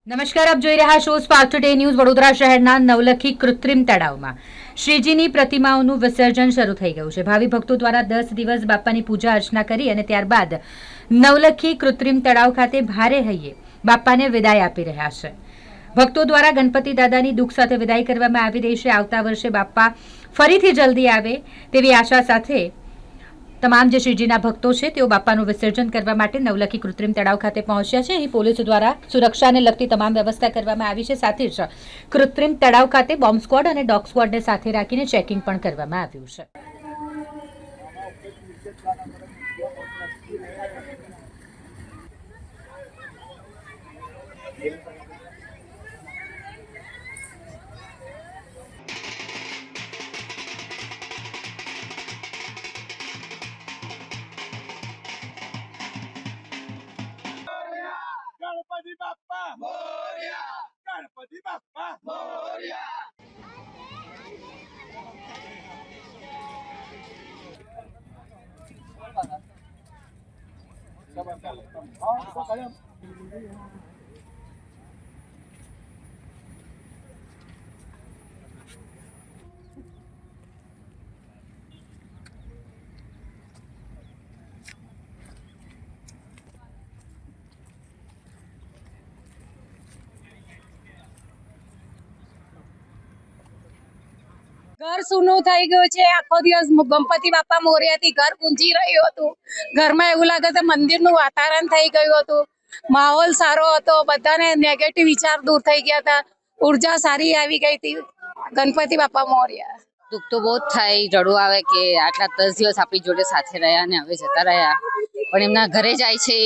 નમસ્કાર, આપ જોઈ રહ્યા છો સ્પાર્ક ટુડે ન્યૂઝ। વડોદરા શહેરના નવલખી કૃત્રિમ તળાવમાં શ્રીજીની પ્રતિમાઓનું વિસર્જન શરૂ થઈ ગયું છે। ભાવિ ભક્તો દ્વારા 10 દિવસ બાપાની પૂજા અર્ચના કરી અને ત્યારબાદ નવલખી કૃત્રિમ તળાવ ખાતે ભારે હૈયે બાપાને વિદાય આપી રહ્યા છે। ભક્તો દ્વારા ગણપતિ દાદાની દુઃખ સાથે વિદાય કરવામાં આવી રહી છે। આવતા વર્ષે બાપા ફરીથી જલ્દી આવે તેવી આશા સાથે તમામ જે શ્રીજીના ભક્તો છે તેઓ બાપાનું વિસર્જન કરવા માટે નવલખી કૃત્રિમ તળાવ ખાતે પહોંચ્યા છે। અહીં પોલીસ દ્વારા સુરક્ષાને લગતી તમામ વ્યવસ્થા કરવામાં આવી છે। સાથે જ કૃત્રિમ તળાવ ખાતે બોમ્બ સ્ક્વોડ અને ડોગ સ્ક્વોડને સાથે રાખીને ચેકિંગ પણ કરવામાં આવ્યું છે। गणपति बाप्पा मोरया, गणपति बाप्पा मोरया। ઘર સૂનું થઈ ગયું છે। આખો દિવસ ગણપતિ બાપા મોરયાથી ઘર ગુંજી રહ્યું હતું। ઘરમાં એવું લાગે છે મંદિરનું વાતાવરણ થઈ ગયું હતું। માહોલ સારો હતો, બધાને નેગેટિવ વિચાર દૂર થઈ ગયા હતા। ઉર્જા સારી આવી ગઈ હતી। ગણપતિ બાપા મોરયા। દુઃખ તો બહુ જ થાય, રડવું આવે કે આટલા 10 દિવસ આપણી જોડે સાથે રહ્યા અને હવે જતા રહ્યા, પણ એમના ઘરે જાય છે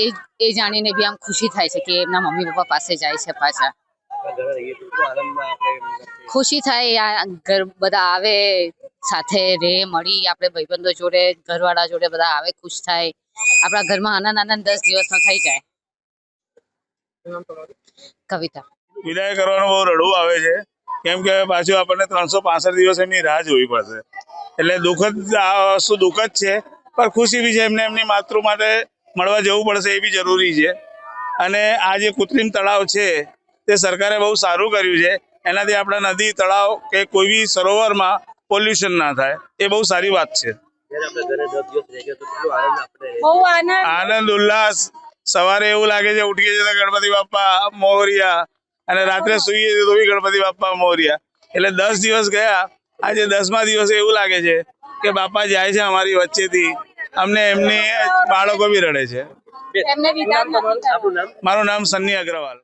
એ જાણીને બી આમ ખુશી થાય છે કે એમના મમ્મી પપ્પા પાસે જાય છે પાછા। ખુશી થાય, આ ઘર બધા આવે સાથે રે મળી, આપણે ભાઈબંધો જોડે ઘરવાળા જોડે બધા આવે, ખુશ થાય, આપણા ઘરમાં આનંદ 10 દિવસનો થઈ જાય। કવિતા વિદાય કરવાનું બહુ રડવું આવે છે, કેમ કે પાછું આપણને 365 દિવસ એમની રાહ જોવી પડશે। એટલે દુઃખદ, આ વસ્તુ દુઃખ જ છે, પણ ખુશી બી છે। એમને એમની માતૃ માટે મળવા જવું પડશે, એ બી જરૂરી છે। અને આ જે કૃત્રિમ તળાવ છે તે સરકારે બહુ સારું કર્યું છે। એનાથી આપણા નદી, તળાવ કે કોઈ બી સરોવરમાં પોલ્યુશન ના થાય, એ બહુ સારી વાત છે। બહુ આનંદ ઉલ્લાસ, સવારે એવું લાગે છે ઉઠીએ છીએ તો ગણપતિ બાપ્પા મોરયા, અને રાત્રે સુઈએ છીએ તો બી ગણપતિ બાપ્પા મોરયા। એટલે 10 દિવસ ગયા, આજે 10મા દિવસે એવું લાગે છે કે બાપા જાય છે અમારી વચ્ચેથી, અમને એમની બાળકો બી રડે છે। એમને વિદાય નથી. મારું નામ સન્ની અગ્રવાલ।